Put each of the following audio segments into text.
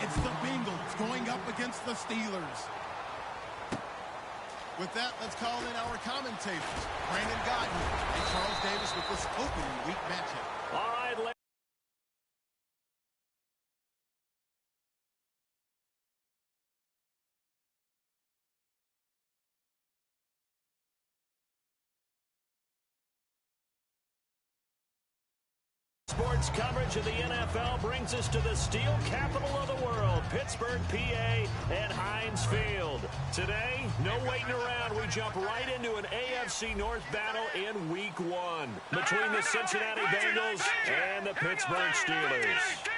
It's the Bengals going up against the Steelers. With that, let's call in our commentators, Brandon Godden and Charles Davis, with this opening week matchup. All right, sports coverage of the NFL brings us to the steel capital of the world, Pittsburgh, PA, and Heinz Field. Today, no waiting around. We jump right into an AFC North battle in Week 1 between the Cincinnati Bengals and the Pittsburgh Steelers.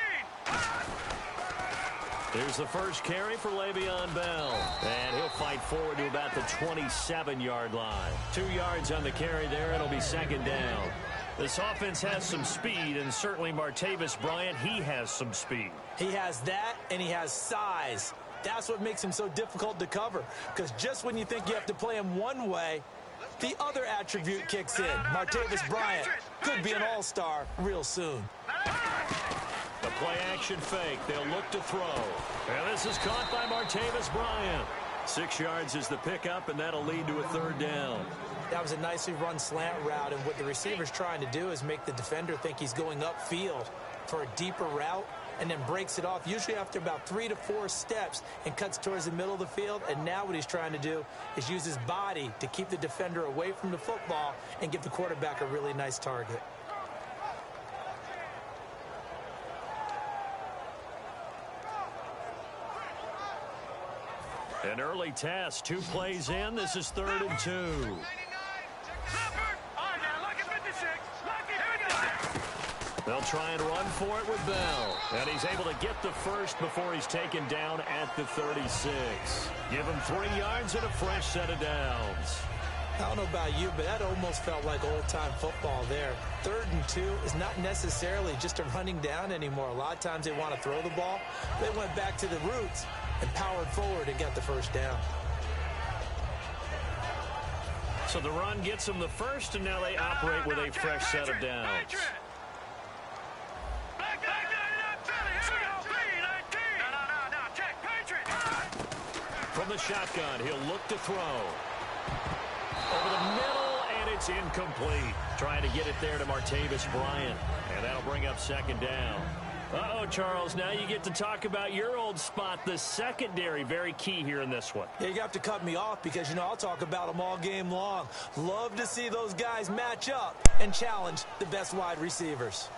Here's the first carry for Le'Veon Bell, and he'll fight forward to about the 27-yard line. 2 yards on the carry there. It'll be second down. This offense has some speed, and certainly Martavis Bryant, he has some speed. He has that, and he has size. That's what makes him so difficult to cover, because just when you think you have to play him one way, the other attribute kicks in. Martavis Bryant could be an all-star real soon. The play-action fake. They'll look to throw. And this is caught by Martavis Bryant. 6 yards is the pickup, and that'll lead to a third down. That was a nicely run slant route, and what the receiver's trying to do is make the defender think he's going upfield for a deeper route and then breaks it off, usually after about 3 to 4 steps, and cuts towards the middle of the field. And now what he's trying to do is use his body to keep the defender away from the football and give the quarterback a really nice target. An early test, 2 plays in. This is 3rd and 2. They'll try and run for it with Bell. And he's able to get the first before he's taken down at the 36. Give him 3 yards and a fresh set of downs. I don't know about you, but that almost felt like old-time football there. 3rd and 2 is not necessarily just a running down anymore. A lot of times they want to throw the ball. They went back to the roots and powered forward and got the first down. So the run gets them the first, and now they operate with a fresh set of downs. From the shotgun, he'll look to throw. Over the middle, and it's incomplete. Trying to get it there to Martavis Bryant, and that'll bring up second down. Uh-oh, Charles, now you get to talk about your old spot, the secondary. Very key here in this one. Yeah, you have to cut me off because, you know, I'll talk about them all game long. Love to see those guys match up and challenge the best wide receivers.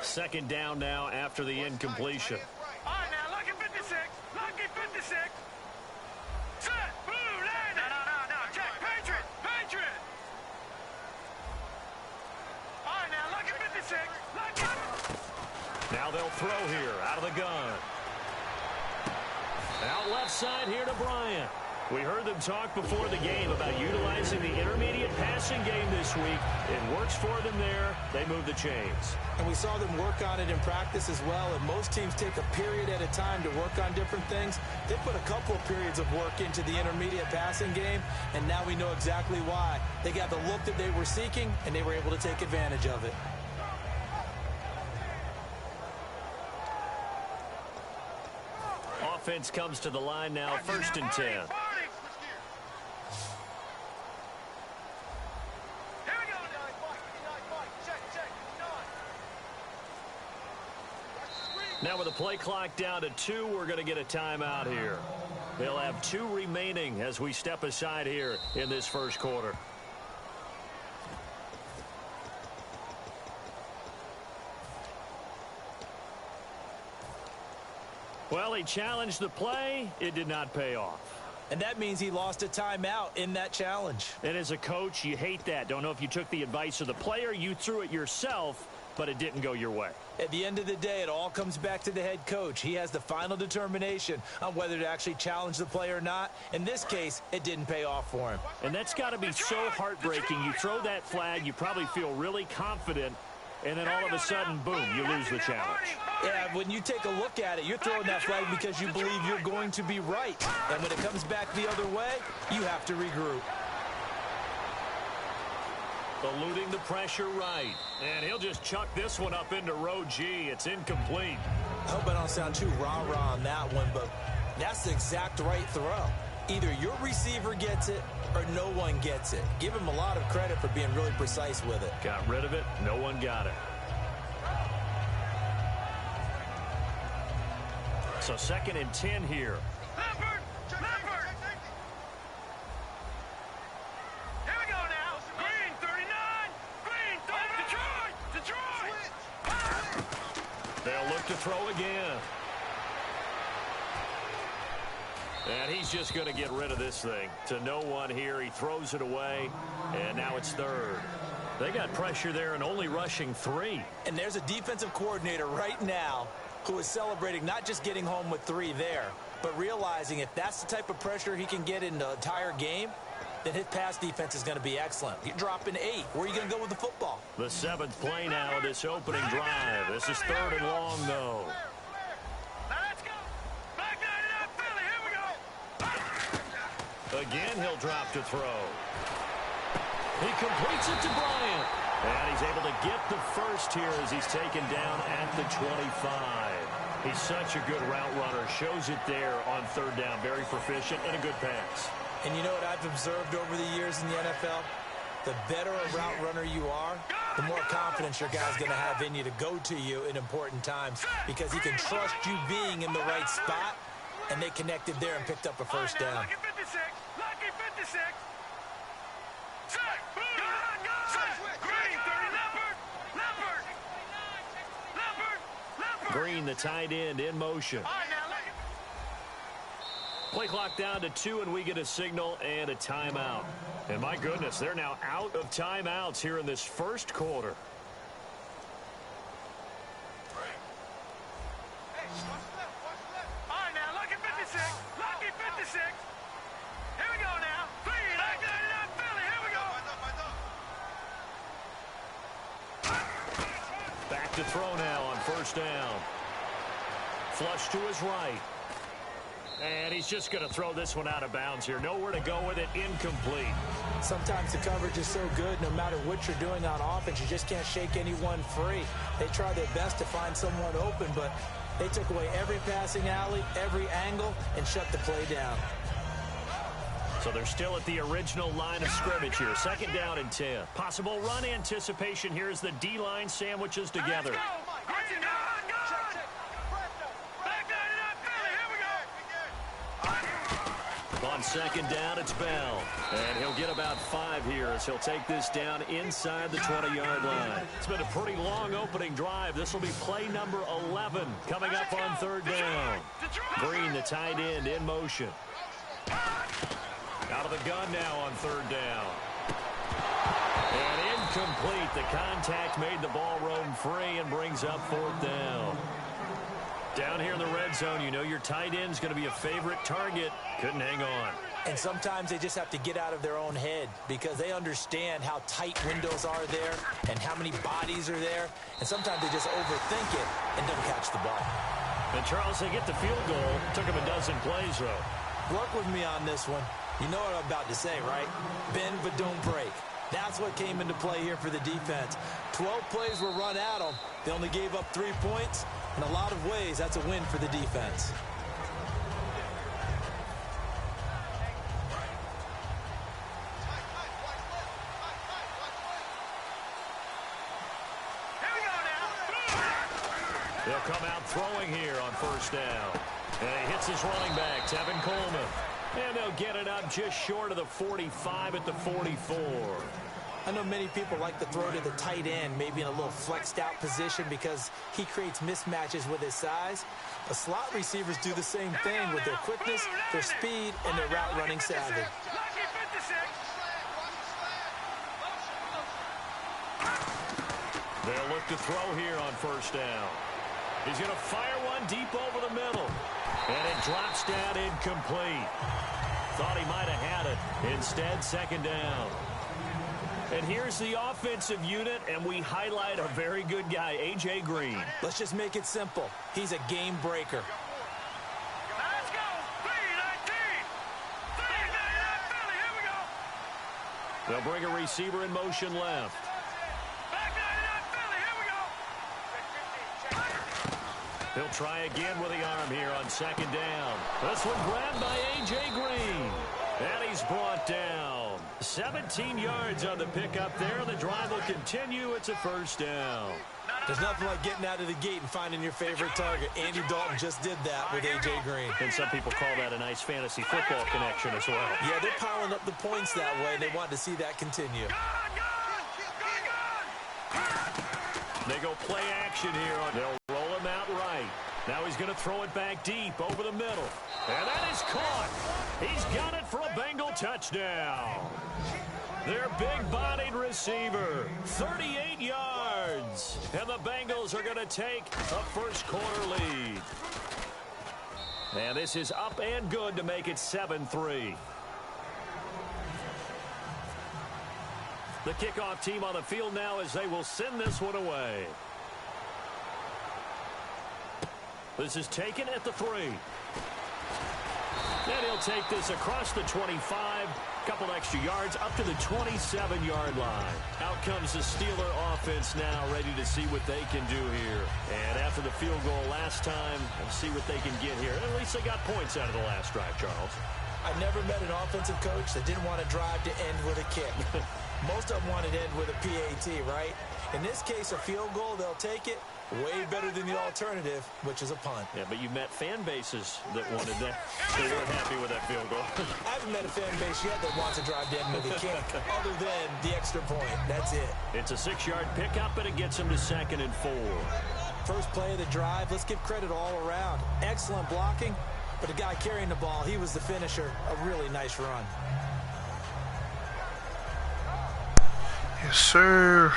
Second down now after the incompletion. All right, now, lucky 56. Lucky 56. Set. Blue line. No. Check. Patriot. All right, now, lucky 56. Lucky. Now they'll throw here out of the gun. Out left side here to Bryant. We heard them talk before the game about utilizing the intermediate passing game this week. It works for them there. They move the chains. And we saw them work on it in practice as well. And most teams take a period at a time to work on different things. They put a couple of periods of work into the intermediate passing game, and now we know exactly why. They got the look that they were seeking, and they were able to take advantage of it. Offense comes to the line now, 1st and 10. Now with the play clock down to 2, we're going to get a timeout here. They'll have 2 remaining as we step aside here in this first quarter. Well, he challenged the play. It did not pay off. And that means he lost a timeout in that challenge. And as a coach, you hate that. Don't know if you took the advice of the player, you threw it yourself, but it didn't go your way. At the end of the day, it all comes back to the head coach. He has the final determination on whether to actually challenge the play or not. In this case, it didn't pay off for him. And that's got to be so heartbreaking. You throw that flag, you probably feel really confident, and then all of a sudden, boom, you lose the challenge. Yeah, when you take a look at it, you're throwing that flag because you believe you're going to be right. And when it comes back the other way, you have to regroup. Eluding the pressure right. And he'll just chuck this one up into row G. It's incomplete. I hope I don't sound too rah-rah on that one, but that's the exact right throw. Either your receiver gets it or no one gets it. Give him a lot of credit for being really precise with it. Got rid of it. No one got it. So 2nd and 10 here. Leopard! Leopard! Here we go now. Green, 39. Green, Detroit! They'll look to throw again. And he's just going to get rid of this thing. To no one here. He throws it away. And now it's 3rd. They got pressure there and only rushing 3. And there's a defensive coordinator right now who is celebrating not just getting home with 3 there, but realizing if that's the type of pressure he can get in the entire game, then his pass defense is going to be excellent. You're dropping 8. Where are you going to go with the football? The 7th play now of this opening drive. This is 3rd and long, though. Again, he'll drop to throw. He completes it to Bryant. And he's able to get the first here as he's taken down at the 25. He's such a good route runner. Shows it there on 3rd down. Very proficient and a good pass. And you know what I've observed over the years in the NFL? The better a route runner you are, the more confidence your guy's going to have in you to go to you in important times because he can trust you being in the right spot, and they connected there and picked up a first down. Lucky 56. Lucky 56. Green, the tight end, in motion. Play clock down to 2, and we get a signal and a timeout. And my goodness, they're now out of timeouts here in this first quarter. All right, now, lucky 56. Lucky 56. Here we go now. Back 99 Philly. Here we go. Back to throw now on 1st down. Flush to his right. And he's just going to throw this one out of bounds here. Nowhere to go with it. Incomplete. Sometimes the coverage is so good, no matter what you're doing on offense, you just can't shake anyone free. They try their best to find someone open, but they took away every passing alley, every angle, and shut the play down. So they're still at the original line of scrimmage here. 2nd down and 10. Possible run anticipation here as the D-line sandwiches together. On 2nd down, it's Bell. And he'll get about 5 here as he'll take this down inside the 20-yard line. It's been a pretty long opening drive. This will be play number 11 coming up on 3rd down. Green, the tight end, in motion. Out of the gun now on 3rd down. And incomplete. The contact made the ball roam free and brings up 4th down. Down here in the red zone, you know your tight end's going to be a favorite target. Couldn't hang on. And sometimes they just have to get out of their own head because they understand how tight windows are there and how many bodies are there. And sometimes they just overthink it and don't catch the ball. And Charles, they get the field goal. Took them a dozen plays, though. Work with me on this one. You know what I'm about to say, right? Bend but don't break. That's what came into play here for the defense. 12 plays were run at them. They only gave up 3 points. In a lot of ways, that's a win for the defense. They'll come out throwing here on 1st down. And he hits his running back, Tevin Coleman. And they'll get it up just short of the 45 at the 44. I know many people like to throw to the tight end, maybe in a little flexed out position because he creates mismatches with his size. But slot receivers do the same thing with their quickness, their speed, and their route running savvy. They'll look to throw here on 1st down. He's going to fire one deep over the middle. And it drops down incomplete. Thought he might have had it. Instead, 2nd down. And here's the offensive unit, and we highlight a very good guy, A.J. Green. Let's just make it simple. He's a game breaker. Now let's go. 3-19. 3-19, Philly. Here we go. They'll bring a receiver in motion left. Back 99, Philly. Here we go. He'll try again with the arm here on second down. This one grabbed by A.J. Green. And he's brought down. 17 yards on the pickup there. The drive will continue. It's a first down. There's nothing like getting out of the gate and finding your favorite target. Andy Dalton just did that with A.J. Green. And some people call that a nice fantasy football connection as well. Yeah, they're piling up the points that way, and they want to see that continue. They go play action here. They'll roll him out right. Now he's going to throw it back deep over the middle. And that is caught. He's got it for a Bengal touchdown. Their big-bodied receiver, 38 yards. And the Bengals are going to take a first-quarter lead. And this is up and good to make it 7-3. The kickoff team on the field now as they will send this one away. This is taken at the 3. And he'll take this across the 25. Couple extra yards up to the 27-yard line. Out comes the Steeler offense now, ready to see what they can do here. And after the field goal last time, let's see what they can get here. At least they got points out of the last drive, Charles. I never met an offensive coach that didn't want to drive to end with a kick. Most of them wanted to end with a PAT, right? In this case, a field goal, they'll take it. Way better than the alternative, which is a punt. Yeah, but you met fan bases that wanted that. They weren't happy with that field goal. I haven't met a fan base yet that wants to drive to end with a kick, other than the extra point. That's it. It's a 6-yard pickup, and it gets them to 2nd and 4. First play of the drive, let's give credit all around. Excellent blocking, but the guy carrying the ball, he was the finisher. A really nice run. Yes, sir.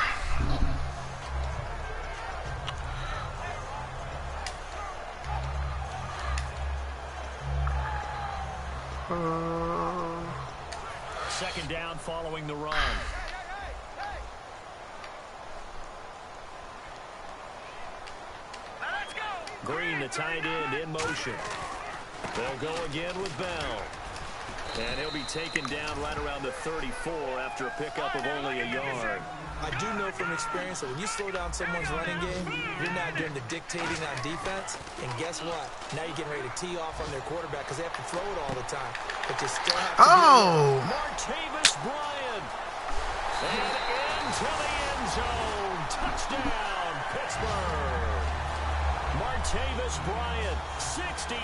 Second down following the run. Green, the tight end, in motion. They'll go again with Bell. And he'll be taken down right around the 34 after a pickup of only a yard. I do know from experience that when you slow down someone's running game, you're not doing the dictating on defense. And guess what? Now you're getting ready to tee off on their quarterback because they have to throw it all the time. But you still have to Martavis Bryant. And into the end zone. Touchdown, Pittsburgh. Martavis Bryant, 65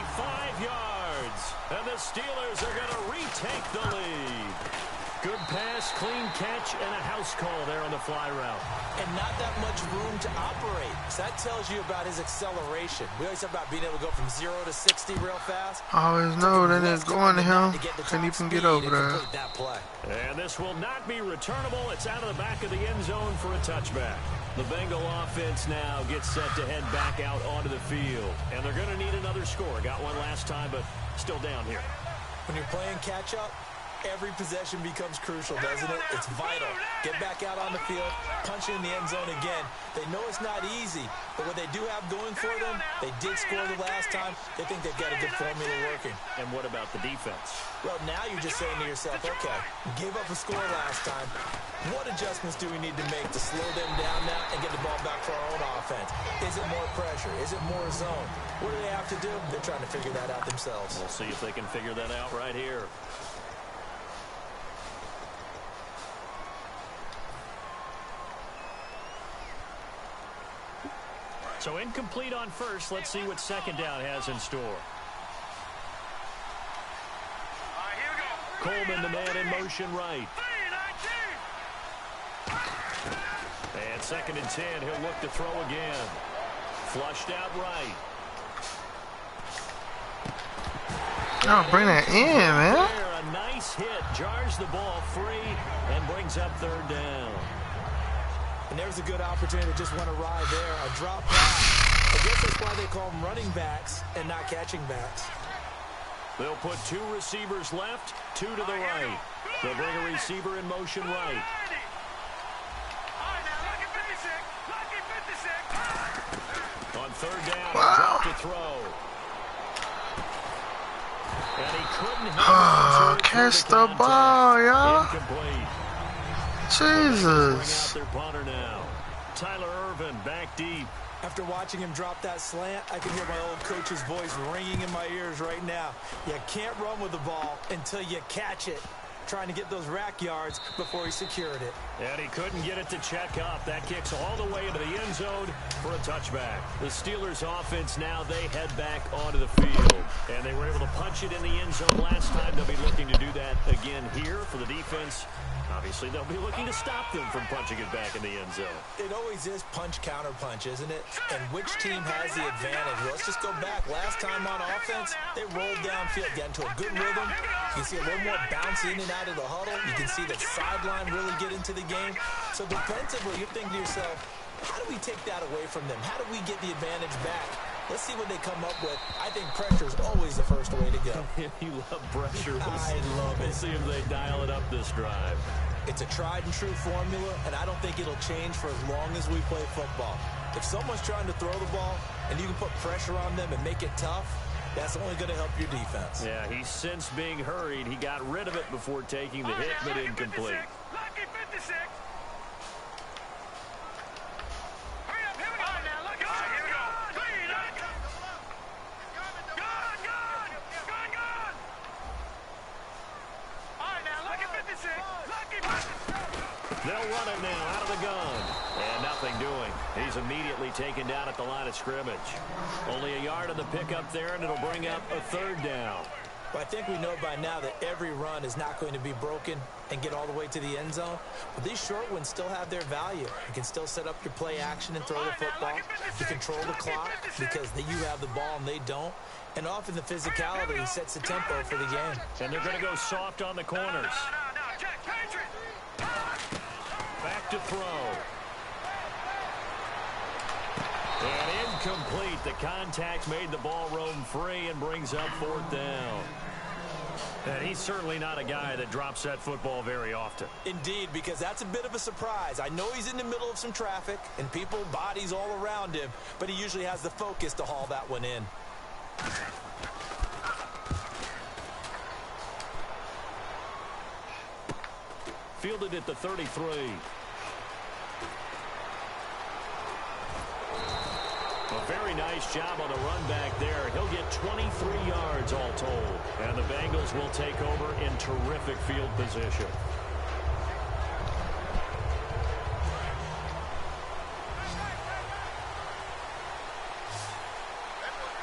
yards. And the Steelers are going to retake the lead. Good pass, clean catch, and a house call there on the fly route. And not that much room to operate. So that tells you about his acceleration. We always talk about being able to go from 0 to 60 real fast. I always know that it's going to him. Couldn't even get over there. That play. And this will not be returnable. It's out of the back of the end zone for a touchback. The Bengal offense now gets set to head back out onto the field. And they're going to need another score. Got one last time, but still down here. When you're playing catch-up, every possession becomes crucial, doesn't it? It's vital. Get back out on the field, punch it in the end zone again. They know it's not easy, but what they do have going for them, they did score the last time. They think they've got a good formula working. And what about the defense? Well, now you're just saying to yourself, okay, gave up a score last time. What adjustments do we need to make to slow them down now and get the ball back for our own offense? Is it more pressure? Is it more zone? What do they have to do? They're trying to figure that out themselves. We'll see if they can figure that out right here. So incomplete on first. Let's see what second down has in store. Coleman, the man in motion right. And 2nd and 10. He'll look to throw again. Flushed out right. Oh, bring that in, man. A nice hit. Jars the ball free and brings up 3rd down. And there's a good opportunity to just want to ride there. A drop pass. I guess that's why they call them running backs and not catching backs. They'll put 2 receivers left, 2 to the right. They'll bring a receiver in motion right. third down. Wow. To throw. And he couldn't catch the ball, y'all. Incomplete. Jesus. Bring out their punter now. Tyler Irvin back deep. After watching him drop that slant, I can hear my old coach's voice ringing in my ears right now. You can't run with the ball until you catch it. Trying to get those rack yards before he secured it. And he couldn't get it to check up. That kicks all the way into the end zone for a touchback. The Steelers offense now, they head back onto the field. And they were able to punch it in the end zone last time. They'll be looking to do that again here for the defense. Obviously, they'll be looking to stop them from punching it back in the end zone. It always is punch-counter-punch, isn't it? And which team has the advantage? Well, let's just go back. Last time on offense, they rolled downfield, got into a good rhythm. You can see a little more bounce in and out of the huddle. You can see the sideline really get into the game. So defensively, you're thinking to yourself, how do we take that away from them? How do we get the advantage back? Let's see what they come up with. I think pressure is always the first way to go. You love pressure. I love it. Let's see if they dial it up this drive. It's a tried-and-true formula, and I don't think it'll change for as long as we play football. If someone's trying to throw the ball and you can put pressure on them and make it tough, that's only going to help your defense. Yeah, he's since being hurried. He got rid of it before taking the hit, but incomplete. Lucky 56. Hurry up, here we go. Now, look at here we go. Gone. All right, now, look at 56. Lucky 56. They'll run it now out of the gun. And nothing doing. He's immediately taken down at the line of scrimmage. Only a yard on the pickup there, and it'll bring up a third down. Well, I think we know by now that every run is not going to be broken and get all the way to the end zone. But these short ones still have their value. You can still set up your play action and throw the football. You control the clock because you have the ball and they don't. And often the physicality sets the tempo for the game. And they're going to go soft on the corners. No, Jack Patrick. Back to throw. And incomplete. The contact made the ball roam free and brings up fourth down. And he's certainly not a guy that drops that football very often. Indeed, because that's a bit of a surprise. I know he's in the middle of some traffic and people, bodies all around him, but he usually has the focus to haul that one in. Fielded at the 33. A very nice job on the run back there. He'll get 23 yards all told. And the Bengals will take over in terrific field position.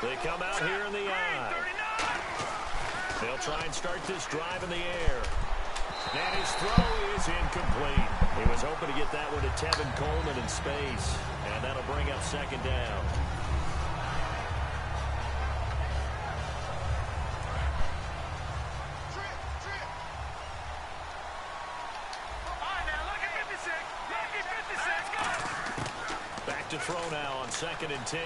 They come out here in the eye. They'll try and start this drive in the air. And his throw is incomplete. He was hoping to get that one to Tevin Coleman in space. And that'll bring up second down. Back to throw now on 2nd and 10.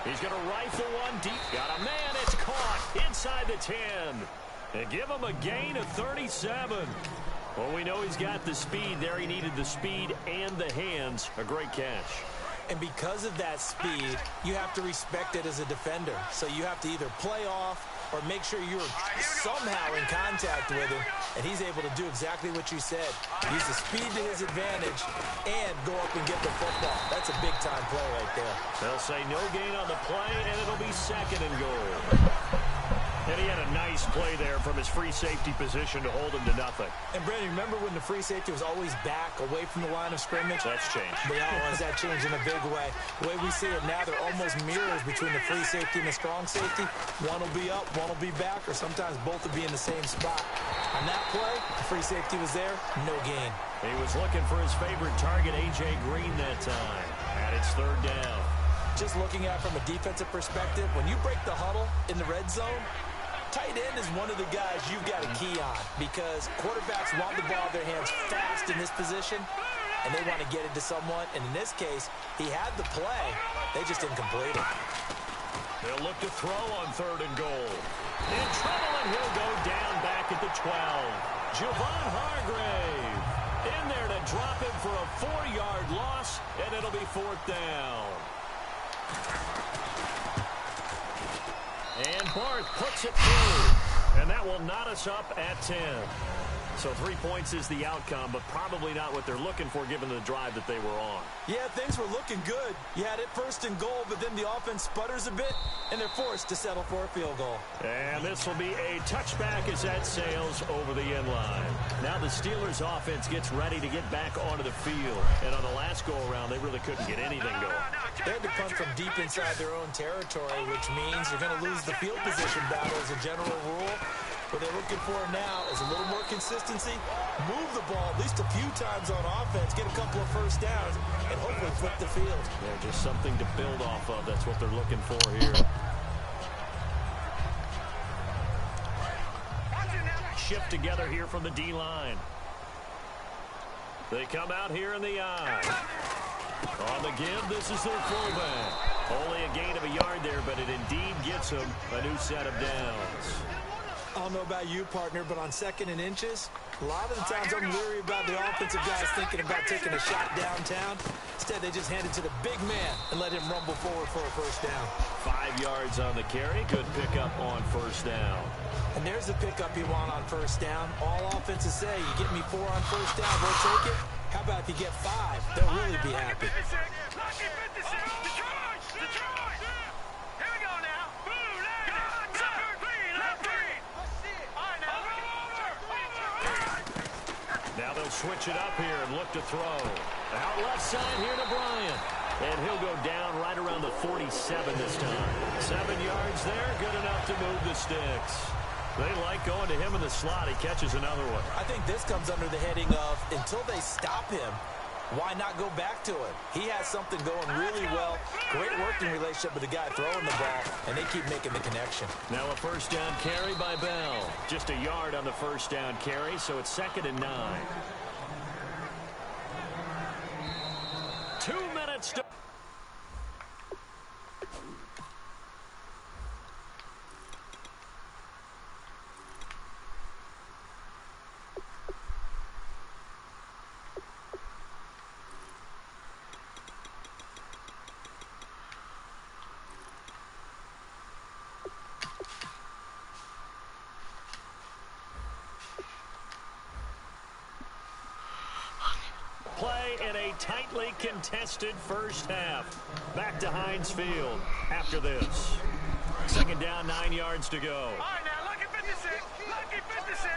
He's going to rifle one deep. Got a man. It's caught inside the 10. And give him a gain of 37. Well, we know he's got the speed there. He needed the speed and the hands. A great catch. And because of that speed, you have to respect it as a defender. So you have to either play off or make sure you're somehow in contact with him. And he's able to do exactly what you said. Use the speed to his advantage and go up and get the football. That's a big-time play right there. They'll say no gain on the play, and it'll be 2nd and goal. And he had a nice play there from his free safety position to hold him to nothing. And, Brandon, remember when the free safety was always back, away from the line of scrimmage? That's changed. Yeah, that changed in a big way. The way we see it now, they're almost mirrors between the free safety and the strong safety. One will be up, one will be back, or sometimes both will be in the same spot. On that play, the free safety was there, no gain. He was looking for his favorite target, A.J. Green, that time. And it's 3rd down. Just looking at it from a defensive perspective, when you break the huddle in the red zone, tight end is one of the guys you've got a key on because quarterbacks want the ball in their hands fast in this position, and they want to get it to someone. And in this case, he had the play. They just didn't complete it. They'll look to throw on 3rd and goal. In trouble, and he'll go down back at the 12. Javon Hargrave in there to drop him for a 4-yard loss, and it'll be 4th down. And Barth puts it through. And that will knot us up at 10. So 3 points is the outcome, but probably not what they're looking for given the drive that they were on. Yeah, things were looking good. You had it first and goal, but then the offense sputters a bit, and they're forced to settle for a field goal. And this will be a touchback as that sails over the end line. Now the Steelers offense gets ready to get back onto the field. And on the last go-around, they really couldn't get anything going. They had to punt from deep inside their own territory, which means you're going to lose the field position battle as a general rule. What they're looking for now is a little more consistency, move the ball at least a few times on offense, get a couple of first downs, and hopefully flip the field. Yeah, just something to build off of. That's what they're looking for here. Shift together here from the D-line. They come out here in the eye. On the give, this is their fullback. Only a gain of a yard there, but it indeed gets them a new set of downs. I don't know about you, partner, but on 2nd and inches, a lot of the times I'm leery about the offensive guys thinking about taking a shot downtown. Instead, they just hand it to the big man and let him rumble forward for a first down. 5 yards on the carry. Good pickup on first down. And there's the pickup you want on first down. All offenses say, you get me 4 on first down, we'll take it. How about if you get 5? They'll really be happy. Now they'll switch it up here and look to throw. Out left side here to Bryant. And he'll go down right around the 47 this time. 7 yards there, good enough to move the sticks. They like going to him in the slot. He catches another one. I think this comes under the heading of, until they stop him, why not go back to it? He has something going really well. Great working relationship with the guy throwing the ball, and they keep making the connection. Now a first down carry by Bell. Just a yard on the first down carry, so it's 2nd and 9. 2 minutes to... play in a tightly contested first half. Back to Heinz Field after this. 2nd down, 9 yards to go. All right, now, lucky 56. Lucky 56.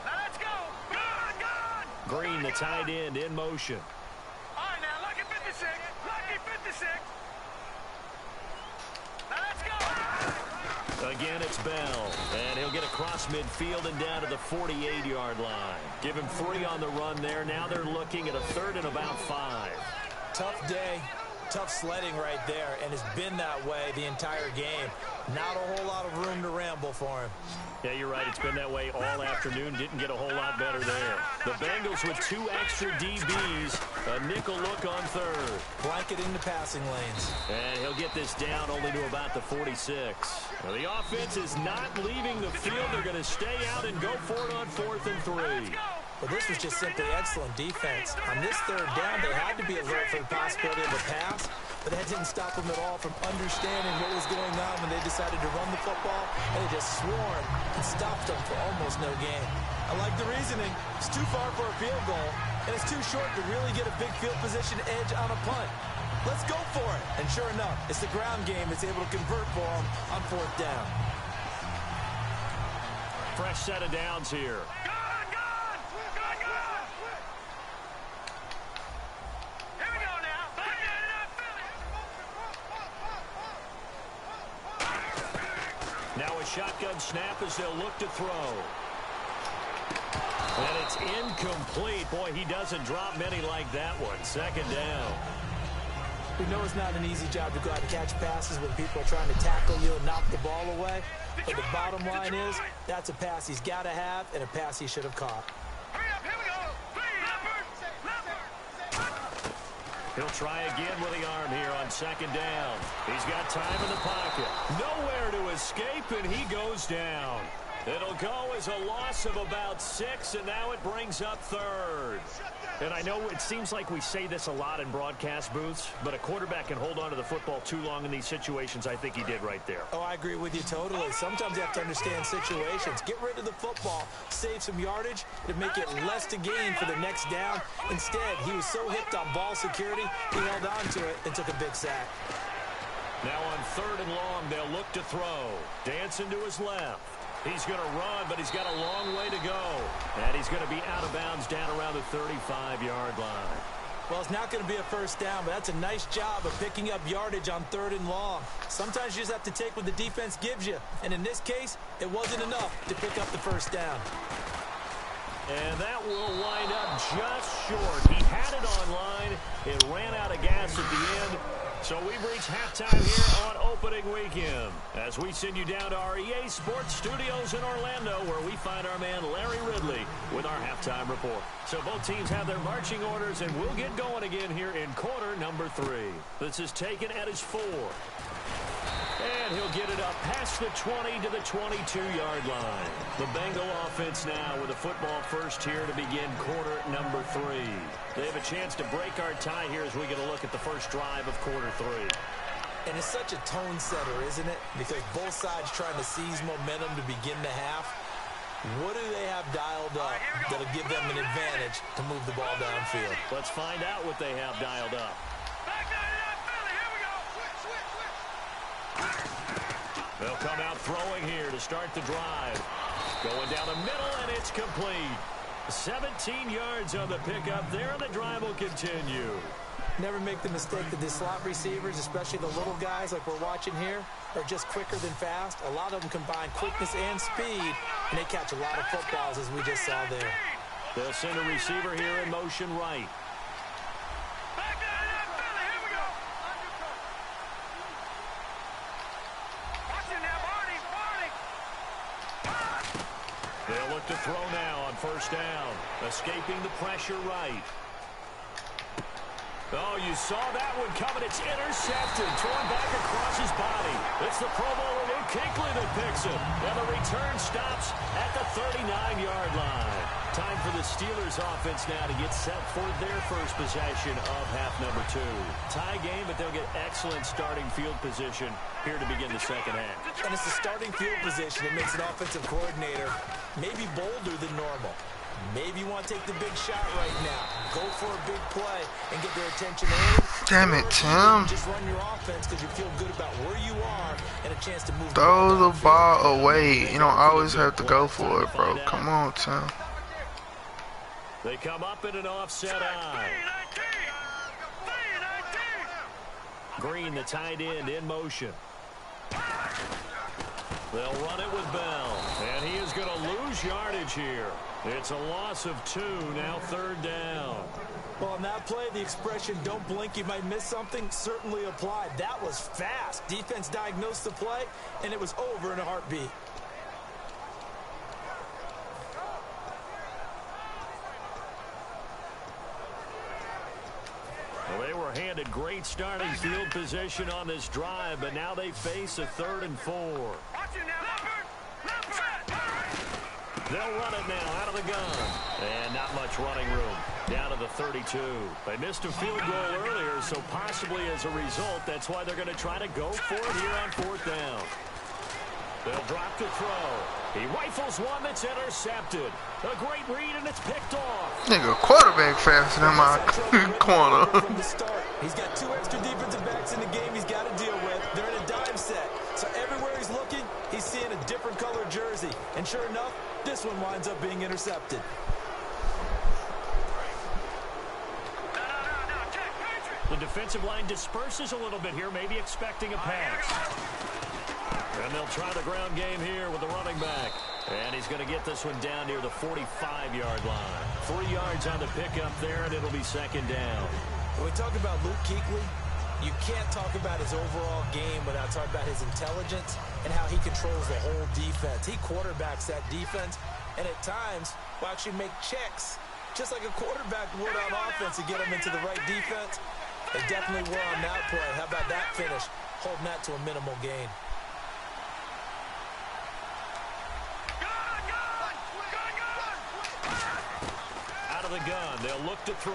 Now, let's go. Good. Green, the tight end, in motion. All right, now, lucky 56. Lucky 56. Now, let's go. Again, it's Bell, and he'll get across midfield and down to the 48-yard line. Give him 3 on the run there. Now they're looking at a 3rd and about 5. Tough day, tough sledding right there, and it's been that way the entire game. Not a whole lot of room to ramble for him. Yeah, you're right. It's been that way all afternoon. Didn't get a whole lot better there. The Bengals with 2 extra DBs. A nickel look on 3rd. Blanketing the passing lanes. And he'll get this down only to about the 46. Now, the offense is not leaving the field. They're going to stay out and go for it on 4th and 3. Well, this was just simply excellent defense. On this 3rd down, they had to be alert for the possibility of a pass, but that didn't stop them at all from understanding what was going on when they decided to run the football, and they just swarmed and stopped them for almost no gain. I like the reasoning. It's too far for a field goal, and it's too short to really get a big field position edge on a punt. Let's go for it. And sure enough, it's the ground game that's able to convert for them on 4th down. Fresh set of downs here. Now a shotgun snap as they'll look to throw. And it's incomplete. Boy, he doesn't drop many like that one. 2nd down. We know it's not an easy job to go out and catch passes when people are trying to tackle you and knock the ball away. But the bottom line is, that's a pass he's got to have and a pass he should have caught. He'll try again with the arm here on 2nd down. He's got time in the pocket. Nowhere to escape, and he goes down. It'll go as a loss of about 6, and now it brings up third. And I know it seems like we say this a lot in broadcast booths, but a quarterback can hold on to the football too long in these situations. I think he did right there. Oh, I agree with you totally. Sometimes you have to understand situations. Get rid of the football, save some yardage to make it less to gain for the next down. Instead, he was so hipped on ball security, he held on to it and took a big sack. Now on 3rd and long, they'll look to throw. Dancing to his left. He's going to run, but he's got a long way to go. And he's going to be out of bounds down around the 35-yard line. Well, it's not going to be a first down, but that's a nice job of picking up yardage on 3rd and long. Sometimes you just have to take what the defense gives you. And in this case, it wasn't enough to pick up the first down. And that will wind up just short. He had it on line. It ran out of gas at the end. So we've reached halftime here on opening weekend as we send you down to our EA Sports Studios in Orlando, where we find our man Larry Ridley with our halftime report. So both teams have their marching orders, and we'll get going again here in quarter number 3. This is taken at his 4. And he'll get it up past the 20 to the 22-yard line. The Bengal offense now with a football first here to begin quarter number 3. They have a chance to break our tie here as we get a look at the first drive of quarter 3. And it's such a tone setter, isn't it? Because both sides trying to seize momentum to begin the half. What do they have dialed up that'll give them an advantage to move the ball downfield? Let's find out what they have dialed up. They'll come out throwing here to start the drive. Going down the middle, and it's complete. 17 yards on the pickup there, and the drive will continue. Never make the mistake that the slot receivers, especially the little guys like we're watching here, are just quicker than fast. A lot of them combine quickness and speed, and they catch a lot of footballs, as we just saw there. They'll send a receiver here in motion right. They'll look to throw now on first down. Escaping the pressure right. Oh, you saw that one coming. It's intercepted. Thrown back across his body. It's the Pro Bowler Luke Kuechly that picks it. And the return stops at the 39-yard line. Time for the Steelers offense now to get set for their first possession of half number 2. Tie game, but they'll get excellent starting field position here to begin the second half. And it's the starting field position that makes an offensive coordinator maybe bolder than normal. Maybe you want to take the big shot right now. Go for a big play and get their attention early. Damn it, Tim. Just run your offense because you feel good about where you are and a chance to move. Throw the ball away. You don't always have to go for it, bro. Come on, Tim. They come up in an offset eye. Green, the tight end, in motion. They'll run it with Bell, and he is going to lose yardage here. It's a loss of 2, now 3rd down. Well, on that play, the expression, don't blink, you might miss something, certainly applied. That was fast. Defense diagnosed the play, and it was over in a heartbeat. Well, they were handed great starting field position on this drive, but now they face a 3rd and 4. They'll run it now out of the gun. And not much running room. Down to the 32. They missed a field goal earlier, so possibly as a result, that's why they're going to try to go for it here on 4th down. They'll drop to throw. He rifles one that's intercepted. A great read, and it's picked off. Nigga, quarterback faster than my corner. From the start. He's got 2 extra defensive backs in the game he's got to deal with. They're in a dime set. So everywhere he's looking, he's seeing a different color jersey. And sure enough, this one winds up being intercepted. The defensive line disperses a little bit here, maybe expecting a pass. And they'll try the ground game here with the running back. And he's going to get this one down near the 45-yard line. 3 yards on the pickup there, and it'll be 2nd down. When we talk about Luke Kuechly, you can't talk about his overall game without talking about his intelligence and how he controls the whole defense. He quarterbacks that defense, and at times will actually make checks, just like a quarterback would on offense to get them into the right defense. They definitely were on that play. How about that finish? Holding that to a minimal gain. the gun. They'll look to throw.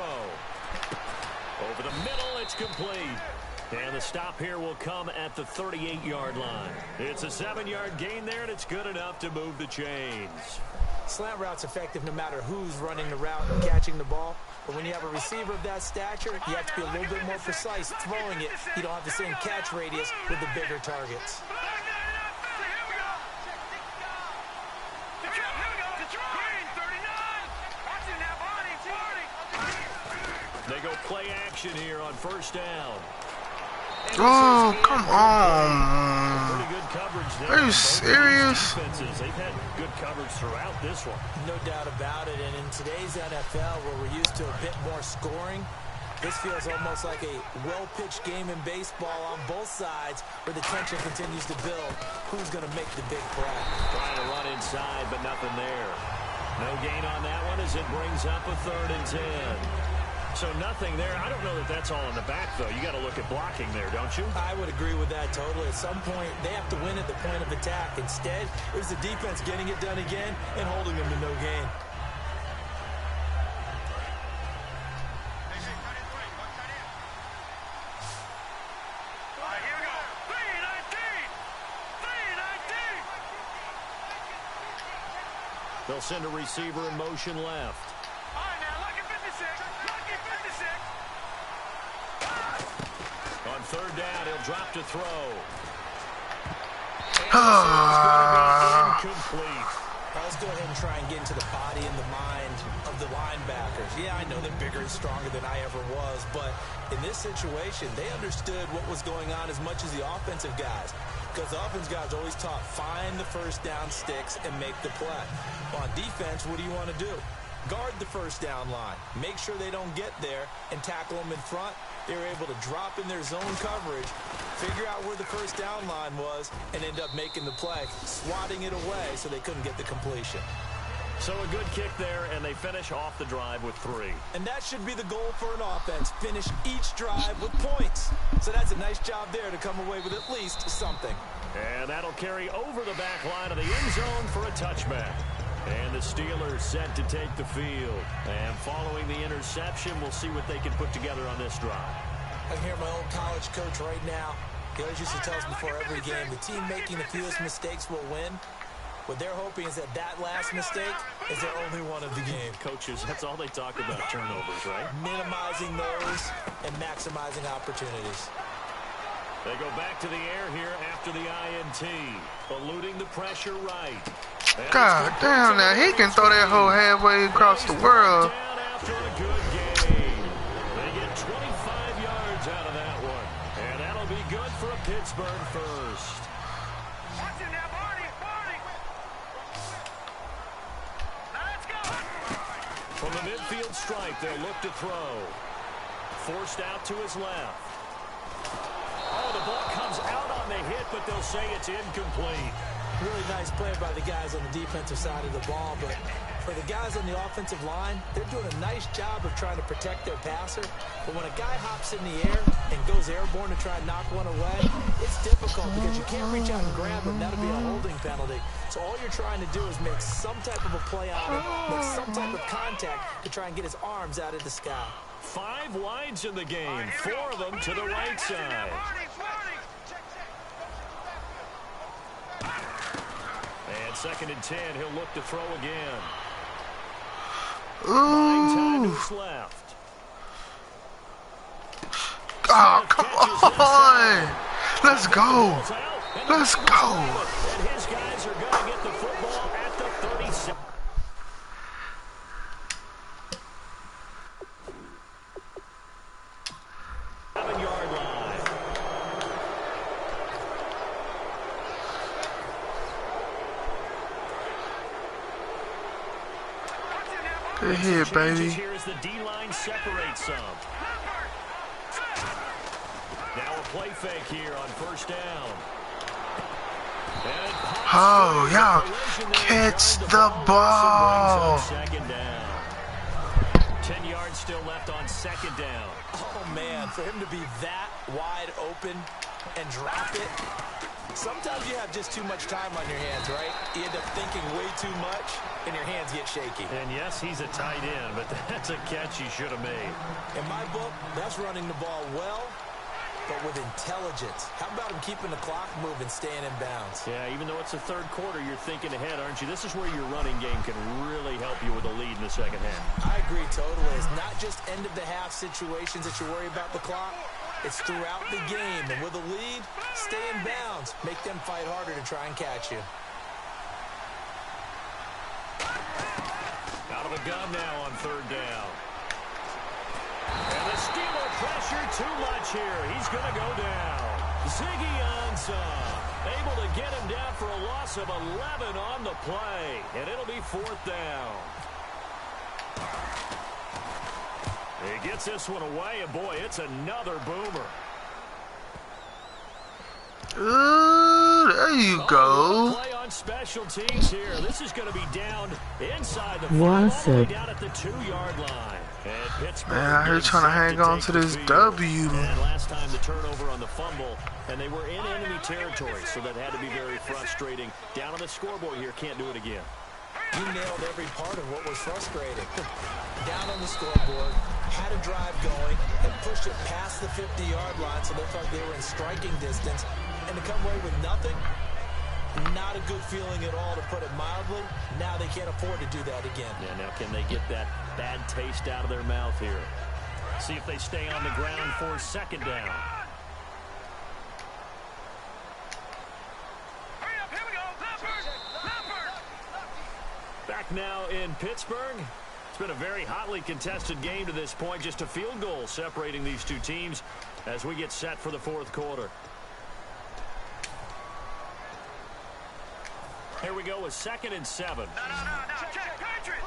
Over the middle, it's complete. And the stop here will come at the 38-yard line. It's a 7-yard gain there, and it's good enough to move the chains. Slant route's effective no matter who's running the route and catching the ball. But when you have a receiver of that stature, you have to be a little bit more precise throwing it. You don't have the same catch radius with the bigger targets. They go play action here on first down. Oh, come on. Pretty good coverage there. Are you serious? They've had good coverage throughout this one. No doubt about it. And in today's NFL, where we're used to a bit more scoring, this feels almost like a well-pitched game in baseball on both sides where the tension continues to build. Who's going to make the big play? Trying to run inside, but nothing there. No gain on that one as it brings up a 3rd and 10. So nothing there. I don't know that that's all in the back, though. You got to look at blocking there, don't you? I would agree with that totally. At some point, they have to win at the point of attack. Instead, it was the defense getting it done again and holding them to no gain. They'll send a receiver in motion left. On 3rd down, he'll drop to throw. Incomplete. Let's go ahead and try and get into the body and the mind of the linebackers. Yeah, I know they're bigger and stronger than I ever was, but in this situation, they understood what was going on as much as the offensive guys. Because the offensive guys always taught, find the first down sticks and make the play. On defense, what do you want to do? Guard the first down line. Make sure they don't get there and tackle them in front. They were able to drop in their zone coverage, figure out where the first down line was, and end up making the play, swatting it away so they couldn't get the completion. So a good kick there, and they finish off the drive with 3. And that should be the goal for an offense, finish each drive with points. So that's a nice job there to come away with at least something. And that'll carry over the back line of the end zone for a touchback. And the Steelers set to take the field. And following the interception, we'll see what they can put together on this drive. I can hear my old college coach right now. He always used to tell us before every game, the team making the fewest mistakes will win. What they're hoping is that last mistake is their only one of the game. Coaches, that's all they talk about, turnovers, right? Minimizing those and maximizing opportunities. They go back to the air here after the INT, eluding the pressure right. God damn, now he can throw that whole halfway across the world. Down after a good game. They get 25 yards out of that one. And that'll be good for a Pittsburgh first. Watch it now, Barney. Now let's go. From the midfield stripe, they'll look to throw. Forced out to his left. Oh, the ball comes out on the hit, but they'll say it's incomplete. Really nice play by the guys on the defensive side of the ball, but for the guys on the offensive line, they're doing a nice job of trying to protect their passer. But when a guy hops in the air and goes airborne to try and knock one away, it's difficult because you can't reach out and grab him. That'll be a holding penalty. So all you're trying to do is make some type of a play on him, make some type of contact to try and get his arms out of the sky. 5 wides in the game, 4 of them to the right side. And 2nd and 10, he'll look to throw again. 9 times left. Oh, come on. Let's go. Let's go. And his guys are going to get the football at the 37. Yard line. Good hit, baby. Here as the D-line separates some. Now a play fake here on first down. Oh, y'all catch the ball. 2nd down. 10 yards still left on 2nd down. Oh, man, for him to be that wide open and drop it, Sometimes you have just too much time on your hands, right? You end up thinking way too much, and your hands get shaky. And yes, he's a tight end, but that's a catch he should have made. In my book, that's running the ball well, but with intelligence. How about him keeping the clock moving, staying in bounds? Yeah, even though it's the third quarter, you're thinking ahead, aren't you? This is where your running game can really help you with a lead in the second half. I agree totally. It's not just end-of-the-half situations that you worry about the clock. It's throughout the game. And with a lead, stay in bounds. Make them fight harder to try and catch you. Out of the gun now on third down. And the Steeler pressure too much here. He's going to go down. Ziggy Ansah able to get him down for a loss of 11 on the play. And it'll be fourth down. He gets this one away, and boy, it's another boomer. Ooh, there you go. Play on special teams here. This is going to be down inside the 5, all the way down at the 2-yard line. And Pittsburgh, man, I heard trying to hang on to this W. And last time the turnover on the fumble, and they were in enemy territory, so that had to be very frustrating. Down on the scoreboard here, can't do it again. You nailed every part of what was frustrating. Down on the scoreboard, had a drive going, and pushed it past the 50-yard line so they thought they were in striking distance. And to come away with nothing, not a good feeling at all, to put it mildly. Now they can't afford to do that again. Yeah, now can they get that bad taste out of their mouth here? See if they stay on the ground for second down. Back now in Pittsburgh. It's been a very hotly contested game to this point. Just a field goal separating these two teams as we get set for the fourth quarter. Here we go with 2nd and 7. No. Check. Patriot.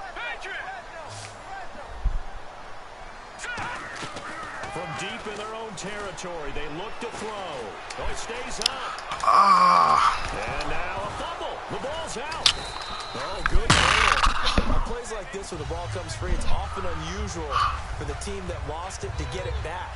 From deep in their own territory, they look to throw. Oh, it stays up. And now a fumble. The ball's out. Oh, good handle. On plays like this, when the ball comes free, it's often unusual for the team that lost it to get it back.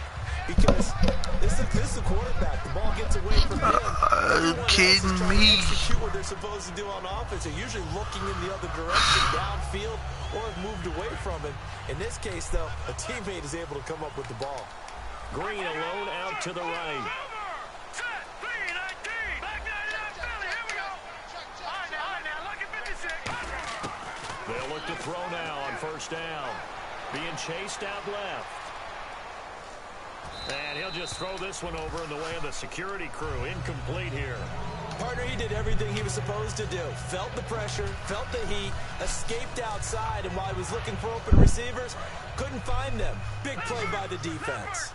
Because this is the quarterback. The ball gets away from him. Are you kidding me? Execute what they're supposed to do on offense. They're usually looking in the other direction, downfield, or have moved away from it. In this case, though, a teammate is able to come up with the ball. Green alone out to the right. They'll look to throw now on first down. Being chased out left. And he'll just throw this one over in the way of the security crew. Incomplete here. Partner, he did everything he was supposed to do. Felt the pressure, felt the heat, escaped outside, and while he was looking for open receivers, couldn't find them. Big play by the defense.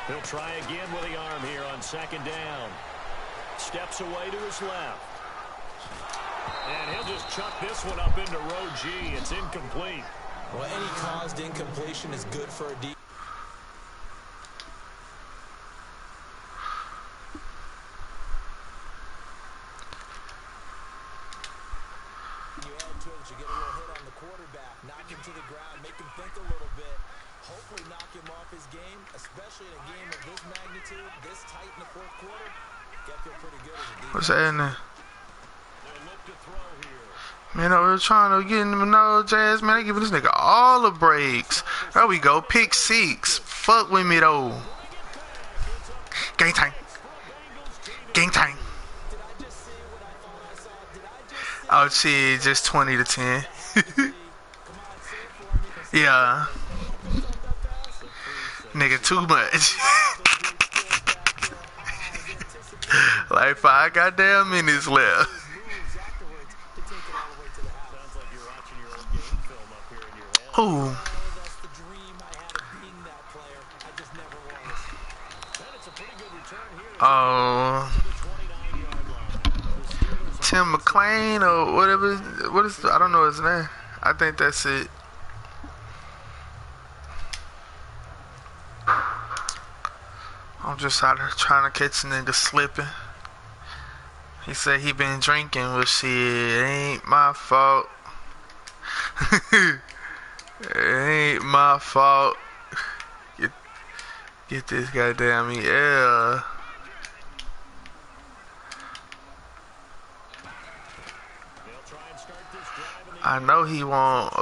He'll try again with the arm here on second down. Steps away to his left. And he'll just chuck this one up into row G. It's incomplete. Well, any caused incompletion is good for a deep. You add to it, you get a little hit on the quarterback, knock him to the ground, make him think a little bit. Hopefully knock him off his game, especially in a game of this magnitude, this tight in the fourth quarter. Got to feel pretty good as a defense. What's happening? Man, we're trying to get in the manoj ass, man. They giving this nigga all the breaks. There we go. Pick 6. Fuck with me, though. Gang time. Gang time. Oh, shit. Just 20 to 10. Yeah. Nigga, too much. Like 5 goddamn minutes left. Ooh. Oh. Tim McClain or whatever. What is? I don't know his name. I think that's it. I'm just out here trying to catch a nigga slipping. He said he been drinking, but shit, it ain't my fault. It ain't my fault. Get this goddamn EL. I know he won't.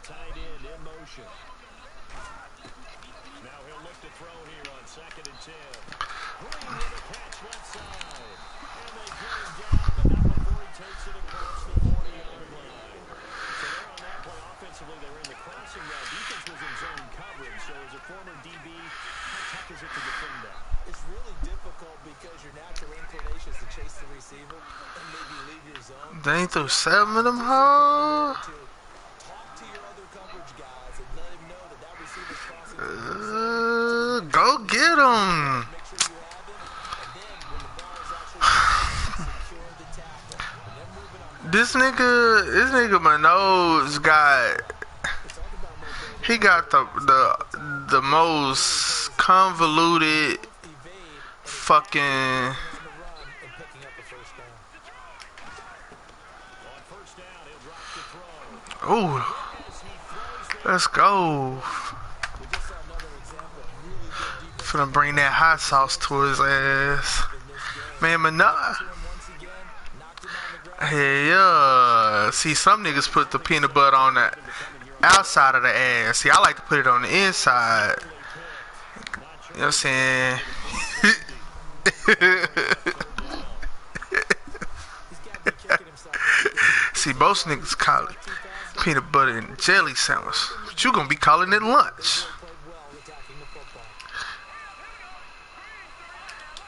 Tight end in motion. Now he'll look to throw here on 2nd and 10. Green with a catch left side. And they get him down, but not before he takes it across the 40-yard line. So they're on that play offensively. They were in the crossing route. Defense was in zone coverage. So as a former DB, how tough is it to defend that? It's really difficult because your natural inclination is to chase the receiver and maybe leave your zone. They ain't through 7 of them, huh? Go get him. This nigga Manoj got the most convoluted fucking. Ooh, let's go. Finna bring that hot sauce to his ass. Man, Manoj. Hey, yeah. See, some niggas put the peanut butter on the outside of the ass. See, I like to put it on the inside. You know what I'm saying? See, most niggas call it peanut butter and jelly sandwich. But you gonna be calling it lunch.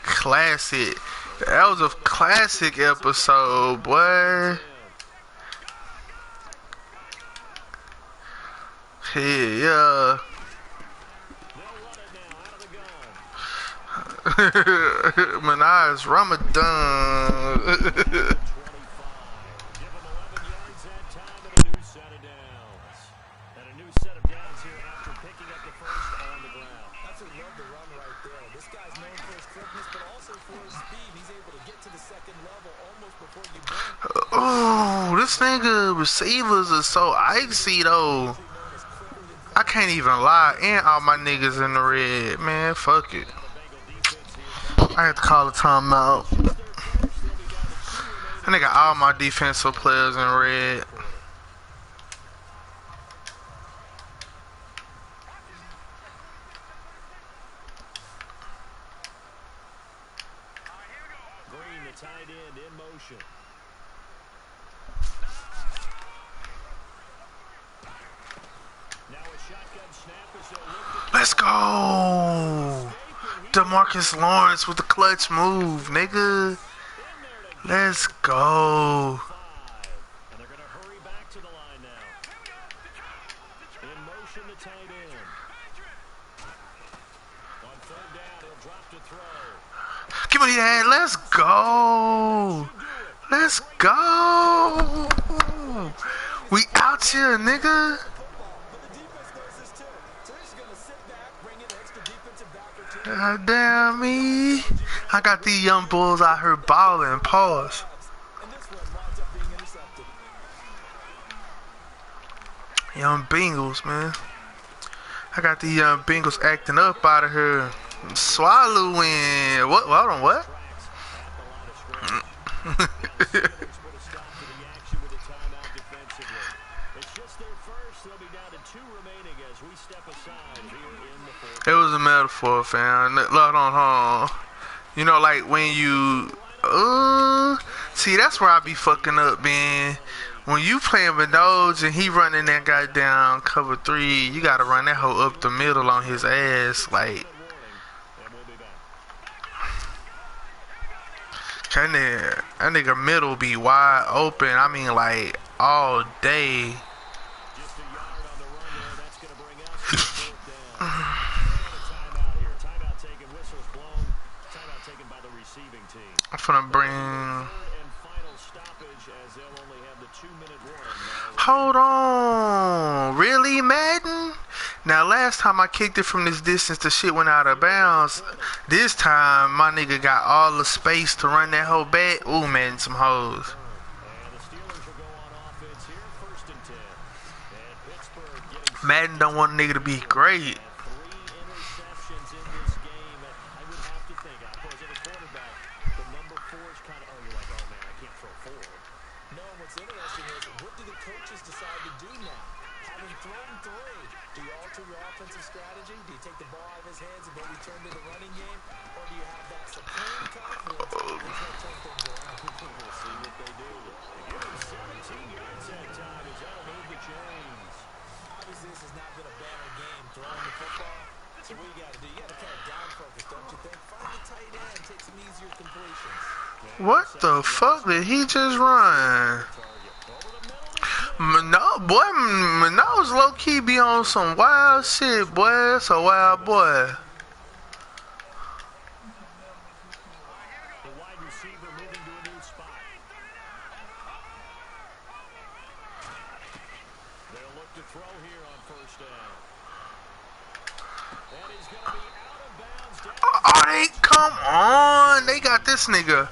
Classic. That was a classic episode, boy. Yeah. Manoj Ramadan. Oh, this nigga receivers are so icy though. I can't even lie. And all my niggas in the red. Man, fuck it. I have to call a timeout. I nigga all my defensive players in red. Green, the tight end, in motion. Let's go. DeMarcus Lawrence with the clutch move, nigga. Let's go. And they're going to hurry back to the line now. In motion, the tight end. On 3rd down, he'll drop to throw. Give me that. Let's go. Let's go. We out here, nigga. God damn me. I got these young bulls out here balling. Pause. Young Bengals, man. I got these young Bengals acting up out of here. Swallowing. What? Hold on, what? It was a metaphor, fam. Hold on. You know, like when you, see, that's where I be fucking up, man. When you playing Manoj and he running that goddamn cover 3, you gotta run that hoe up the middle on his ass, like. That nigga middle be wide open. I mean, like, all day. Just a yard on the run there. That's going to bring us to fourth down. And a timeout here. Timeout taken. Whistles blown. Timeout taken by the receiving team. I'm finna bring... Third and final stoppage as they'll only have the 2-minute warning. Hold on. Really, Madden? Now, last time I kicked it from this distance, the shit went out of bounds. This time, my nigga got all the space to run that whole back. Ooh, man, some hoes. And the Steelers will go on offense here, 1st and 10. And Pittsburgh getting Madden don't want a nigga to be great. 3 interceptions in this game. I would have to think, I suppose, as a quarterback, the number 4 is kind of, you're like, oh, man, I can't throw 4. No, what's interesting is, what do the coaches decide to do now? Having thrown 3, do you alter your offensive strategy? Do you take the ball out of his hands and maybe turn to the running game? Or do you have that supreme confidence that he's going to turn things around? We'll see what they do. Give him 17 yards that time as that'll move the chains. Obviously, this has not been a banner game throwing the football. So what you got to do, you got to kind of down focus, don't you think? Find the tight end, take some easier completions. What the fuck did he just run? Manoj low-key be on some wild shit, boy. That's a wild boy. The wide receiver moving to a new spot. They'll look to throw here on 1st down. And he's going to be out of bounds. Oh, they come on. They got this nigga.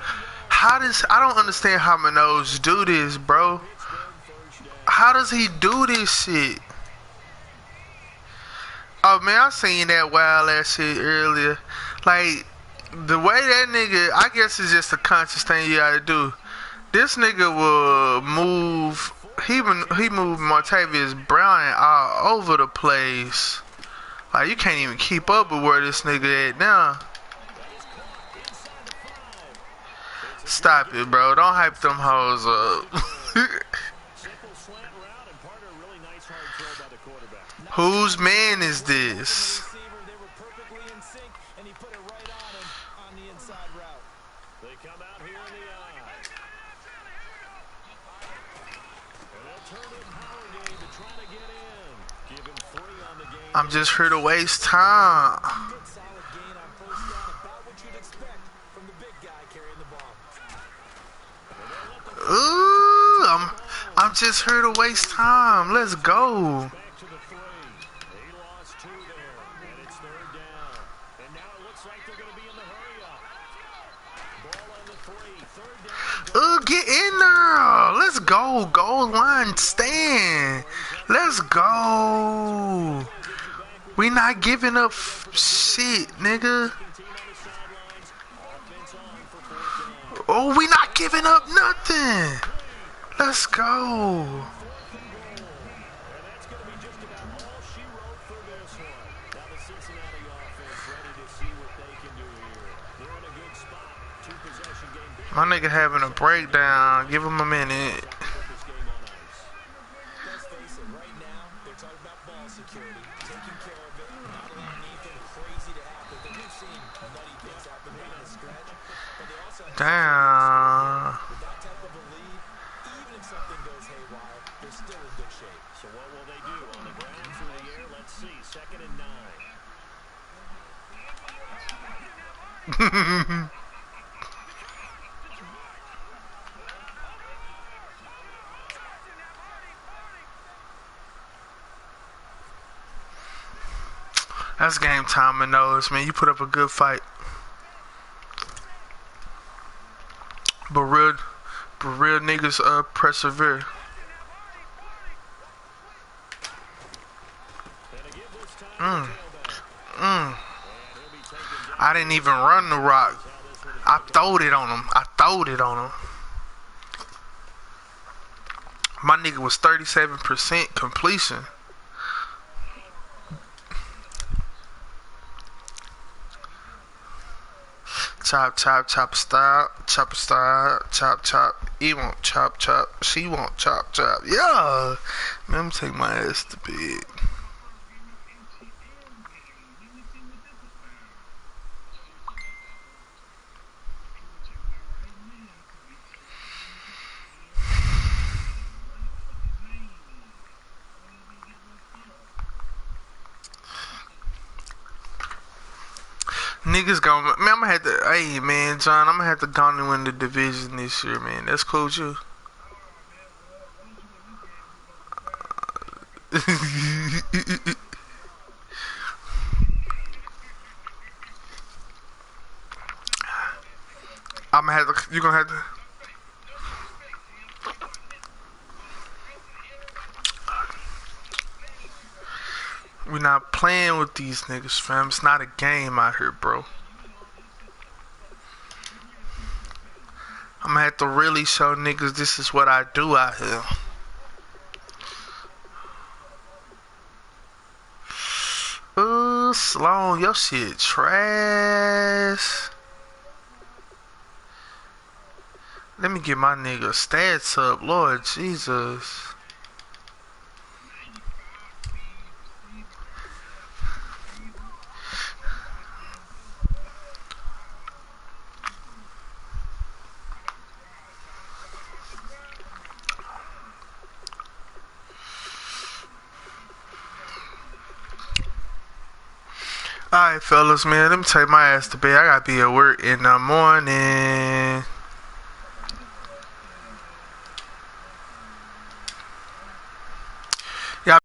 I don't understand how Manoj do this, bro. How does he do this shit? Oh man, I seen that wild ass shit earlier. Like, the way that nigga, I guess it's just a conscious thing you gotta do. This nigga will move, he moved Martavius Brown all over the place. Like, you can't even keep up with where this nigga at now. Stop it, bro. Don't hype them hoes up. Whose man is this? They were perfectly in sync, and he put it right on him on the inside route. They come out here in the eye. And they'll turn in Holiday to try to get in. Give him 3 on the game. I'm just here to waste time. Good solid gain on 1st down, about what you'd expect from the big guy carrying the ball. Ooh, I'm just here to waste time. Let's go. Back to the 3. They lost 2 there, and it's 3rd down. And now it looks like they're going to be in the hurry-up. Ball on the 3. 3rd down. Get in there. Let's go. Goal line stand. Let's go. We not giving up shit, nigga. Oh, we not giving up nothing. Let's go. And that's going to be just about all she wrote for this one. Now the Cincinnati offense ready to see what they can do here. They're in a good spot. 2-possession game. My nigga having a breakdown. Give him a minute. Put this game on ice. Let's face it, right now, they're talking about ball security, taking care of it, not allowing anything crazy to happen. We've seen nutty things happen down the stretch, but they also have Damn. with that type of a lead, even if something goes haywire, they're still in good shape. So what will they do? On the ground, through the air? Let's see. 2nd and 9. That's game time, Manoj, man. You put up a good fight. But real niggas persevere. I didn't even run the rock. I throwed it on him. My nigga was 37% completion. Chop, chop, chop, stop, chop, stop, chop, chop. He won't chop, chop. She won't chop, chop. Yeah. Man, I'm take my ass to bed. Niggas gonna, man, I'm gonna have to, hey, man, John, I'm gonna have to go and win the division this year, man. That's cool, too. I'm gonna have to, you gonna have to. We're not playing with these niggas, fam. It's not a game out here, bro. I'm gonna have to really show niggas this is what I do out here. Ooh, Sloan, your shit trash. Let me get my nigga stats up, Lord Jesus. Alright, fellas, man, let me take my ass to bed. I gotta be at work in the morning.